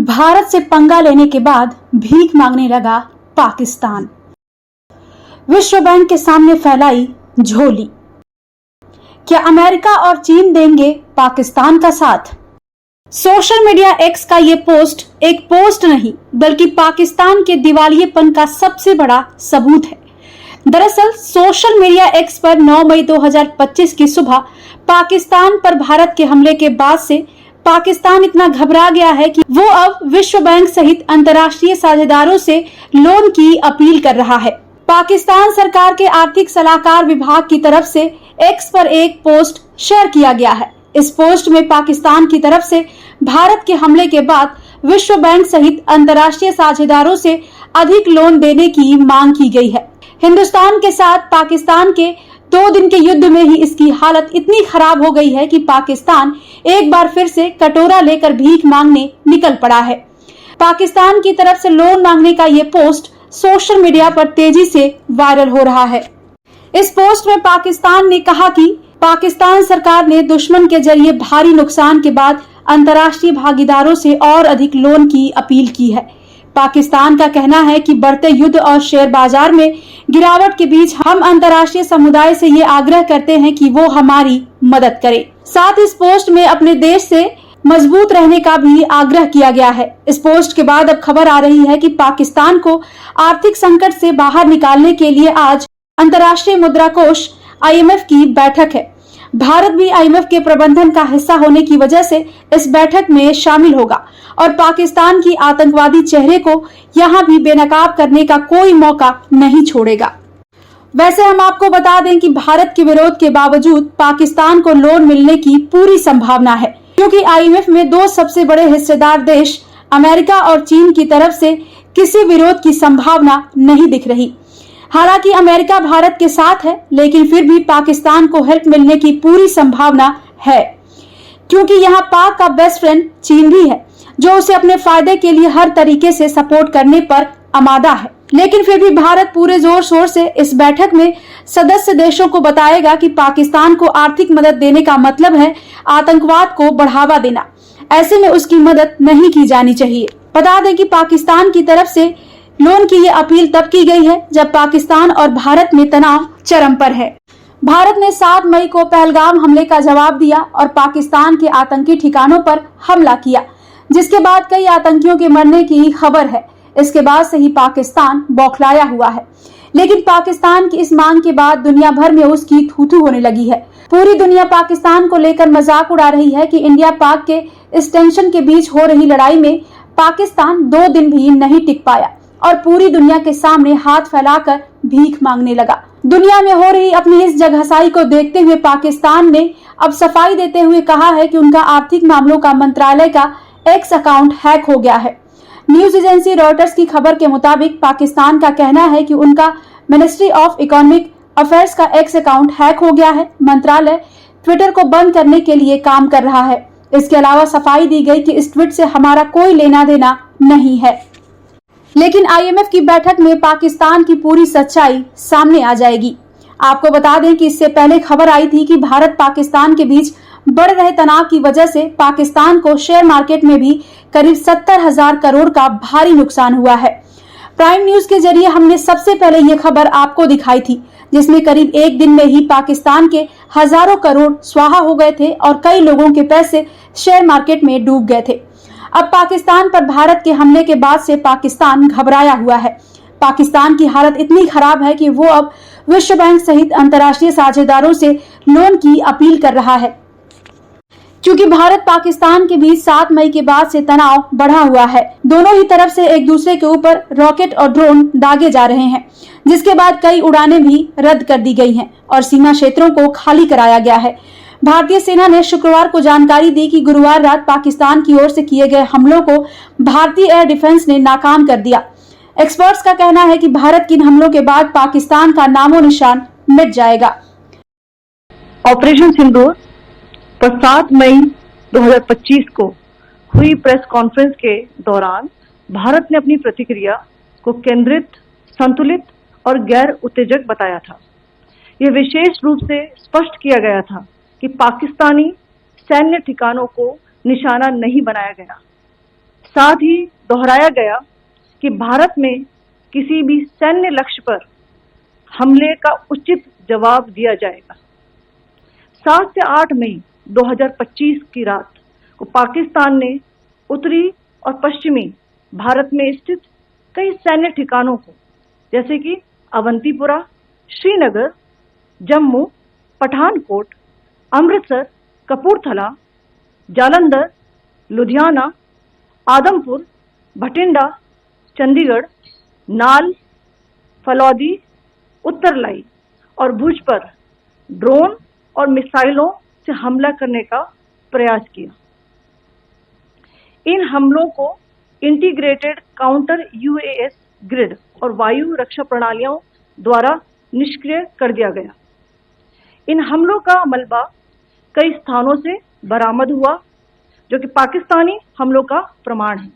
भारत से पंगा लेने के बाद भीख मांगने लगा पाकिस्तान। विश्व बैंक के सामने फैलाई झोली। क्या अमेरिका और चीन देंगे पाकिस्तान का साथ? सोशल मीडिया एक्स का ये पोस्ट एक पोस्ट नहीं बल्कि पाकिस्तान के दिवालियेपन का सबसे बड़ा सबूत है। दरअसल सोशल मीडिया एक्स पर 9 मई 2025 की सुबह पाकिस्तान पर भारत के हमले के बाद से पाकिस्तान इतना घबरा गया है कि वो अब विश्व बैंक सहित अंतर्राष्ट्रीय साझेदारों से लोन की अपील कर रहा है। पाकिस्तान सरकार के आर्थिक सलाहकार विभाग की तरफ से एक्स पर एक पोस्ट शेयर किया गया है। इस पोस्ट में पाकिस्तान की तरफ से भारत के हमले के बाद विश्व बैंक सहित अंतर्राष्ट्रीय साझेदारों से अधिक लोन देने की मांग की गई है। हिंदुस्तान के साथ पाकिस्तान के 2 दिन के युद्ध में ही इसकी हालत इतनी खराब हो गई है कि पाकिस्तान एक बार फिर से कटोरा लेकर भीख मांगने निकल पड़ा है। पाकिस्तान की तरफ से लोन मांगने का ये पोस्ट सोशल मीडिया पर तेजी से वायरल हो रहा है। इस पोस्ट में पाकिस्तान ने कहा कि पाकिस्तान सरकार ने दुश्मन के जरिए भारी नुकसान के बाद अंतर्राष्ट्रीय भागीदारों से और अधिक लोन की अपील की है। पाकिस्तान का कहना है कि बढ़ते युद्ध और शेयर बाजार में गिरावट के बीच हम अंतर्राष्ट्रीय समुदाय से ये आग्रह करते हैं कि वो हमारी मदद करे। साथ इस पोस्ट में अपने देश से मजबूत रहने का भी आग्रह किया गया है। इस पोस्ट के बाद अब खबर आ रही है कि पाकिस्तान को आर्थिक संकट से बाहर निकालने के लिए आज अंतर्राष्ट्रीय मुद्रा कोष IMF की बैठक है। भारत भी IMF के प्रबंधन का हिस्सा होने की वजह से इस बैठक में शामिल होगा और पाकिस्तान की आतंकवादी चेहरे को यहां भी बेनकाब करने का कोई मौका नहीं छोड़ेगा। वैसे हम आपको बता दें कि भारत के विरोध के बावजूद पाकिस्तान को लोन मिलने की पूरी संभावना है, क्योंकि IMF में 2 सबसे बड़े हिस्सेदार देश अमेरिका और चीन की तरफ से किसी विरोध की संभावना नहीं दिख रही। हालांकि अमेरिका भारत के साथ है, लेकिन फिर भी पाकिस्तान को हेल्प मिलने की पूरी संभावना है, क्योंकि यहाँ पाक का बेस्ट फ्रेंड चीन भी है जो उसे अपने फायदे के लिए हर तरीके से सपोर्ट करने पर आमादा है। लेकिन फिर भी भारत पूरे जोर शोर से इस बैठक में सदस्य देशों को बताएगा कि पाकिस्तान को आर्थिक मदद देने का मतलब है आतंकवाद को बढ़ावा देना। ऐसे में उसकी मदद नहीं की जानी चाहिए। बता दें कि पाकिस्तान की तरफ से लोन की ये अपील तब की गई है जब पाकिस्तान और भारत में तनाव चरम पर है। भारत ने 7 मई को पहलगाम हमले का जवाब दिया और पाकिस्तान के आतंकी ठिकानों पर हमला किया, जिसके बाद कई आतंकियों के मरने की खबर है। इसके बाद से ही पाकिस्तान बौखलाया हुआ है, लेकिन पाकिस्तान की इस मांग के बाद दुनिया भर में उसकी थू-थू होने लगी है। पूरी दुनिया पाकिस्तान को लेकर मजाक उड़ा रही है कि इंडिया पाक के इस टेंशन के बीच हो रही लड़ाई में पाकिस्तान 2 दिन भी नहीं टिक पाया और पूरी दुनिया के सामने हाथ फैलाकर भीख मांगने लगा। दुनिया में हो रही अपनी इस जगहसाई को देखते हुए पाकिस्तान ने अब सफाई देते हुए कहा है कि उनका आर्थिक मामलों का मंत्रालय का एक्स अकाउंट हैक हो गया है। न्यूज एजेंसी रॉयटर्स की खबर के मुताबिक पाकिस्तान का कहना है कि उनका मिनिस्ट्री ऑफ इकोनॉमिक अफेयर्स का एक्स अकाउंट हैक हो गया है। मंत्रालय ट्विटर को बंद करने के लिए काम कर रहा है। इसके अलावा सफाई दी गई कि इस ट्वीट से हमारा कोई लेना देना नहीं है। लेकिन IMF की बैठक में पाकिस्तान की पूरी सच्चाई सामने आ जाएगी। आपको बता दें कि इससे पहले खबर आई थी कि भारत पाकिस्तान के बीच बढ़ रहे तनाव की वजह से पाकिस्तान को शेयर मार्केट में भी करीब 70,000 करोड़ का भारी नुकसान हुआ है। प्राइम न्यूज के जरिए हमने सबसे पहले ये खबर आपको दिखाई थी, जिसमें करीब 1 दिन में ही पाकिस्तान के हजारों करोड़ स्वाहा हो गए थे और कई लोगों के पैसे शेयर मार्केट में डूब गए थे। अब पाकिस्तान पर भारत के हमले के बाद से पाकिस्तान घबराया हुआ है। पाकिस्तान की हालत इतनी खराब है कि वो अब विश्व बैंक सहित अंतर्राष्ट्रीय साझेदारों से लोन की अपील कर रहा है, क्योंकि भारत पाकिस्तान के बीच 7 मई के बाद से तनाव बढ़ा हुआ है। दोनों ही तरफ से एक दूसरे के ऊपर रॉकेट और ड्रोन दागे जा रहे हैं, जिसके बाद कई उड़ानें भी रद्द कर दी गई हैं और सीमा क्षेत्रों को खाली कराया गया है। भारतीय सेना ने शुक्रवार को जानकारी दी कि गुरुवार रात पाकिस्तान की ओर से किए गए हमलों को भारतीय एयर डिफेंस ने नाकाम कर दिया। एक्सपर्ट्स का कहना है कि भारत के इन हमलों के बाद पाकिस्तान का नामो निशान मिट जाएगा। ऑपरेशन सिंदूर पर 7 मई 2025 को हुई प्रेस कॉन्फ्रेंस के दौरान भारत ने अपनी प्रतिक्रिया को केंद्रित, संतुलित और गैर उत्तेजक बताया था। यह विशेष रूप से स्पष्ट किया गया था कि पाकिस्तानी सैन्य ठिकानों को निशाना नहीं बनाया गया। साथ ही दोहराया गया कि भारत में किसी भी सैन्य लक्ष्य पर हमले का उचित जवाब दिया जाएगा। 7 से 8 मई 2025 की रात को पाकिस्तान ने उत्तरी और पश्चिमी भारत में स्थित कई सैन्य ठिकानों को, जैसे कि अवंतीपुरा, श्रीनगर, जम्मू, पठानकोट, अमृतसर, कपूरथला, जालंधर, लुधियाना, आदमपुर, भटिंडा, चंडीगढ़, नाल, फलौदी, उत्तरलाई और भुज पर ड्रोन और मिसाइलों से हमला करने का प्रयास किया। इन हमलों को इंटीग्रेटेड काउंटर यूएस ग्रिड और वायु रक्षा प्रणालियों द्वारा निष्क्रिय कर दिया गया। इन हमलों का मलबा कई स्थानों से बरामद हुआ, जो कि पाकिस्तानी हमलों का प्रमाण है।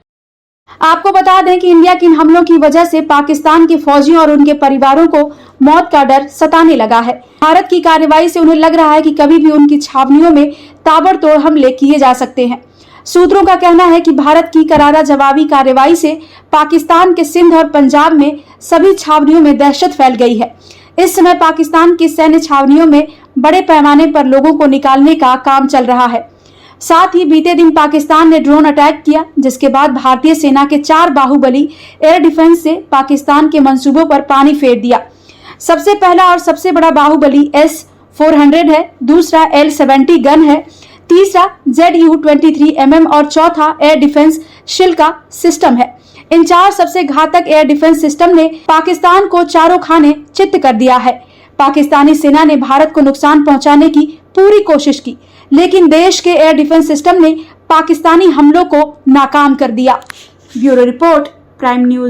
आपको बता दें कि इंडिया के इन हमलों की वजह से पाकिस्तान के फौजियों और उनके परिवारों को मौत का डर सताने लगा है। भारत की कार्रवाई से उन्हें लग रहा है कि कभी भी उनकी छावनियों में ताबड़तोड़ हमले किए जा सकते हैं। सूत्रों का कहना है कि भारत की करारा जवाबी कार्रवाई से पाकिस्तान के सिंध और पंजाब में सभी छावनियों में दहशत फैल गई है। इस समय पाकिस्तान की सैन्य छावनियों में बड़े पैमाने पर लोगों को निकालने का काम चल रहा है। साथ ही बीते दिन पाकिस्तान ने ड्रोन अटैक किया, जिसके बाद भारतीय सेना के 4 बाहुबली एयर डिफेंस से पाकिस्तान के मंसूबों पर पानी फेर दिया। सबसे पहला और सबसे बड़ा बाहुबली S-400 है, दूसरा L-70 गन है, तीसरा ZU-23mm और चौथा एयर डिफेंस शील्ड का सिस्टम है। इन 4 सबसे घातक एयर डिफेंस सिस्टम ने पाकिस्तान को चारों खाने चित्त कर दिया है। पाकिस्तानी सेना ने भारत को नुकसान पहुंचाने की पूरी कोशिश की, लेकिन देश के एयर डिफेंस सिस्टम ने पाकिस्तानी हमलों को नाकाम कर दिया। Bureau report, prime news.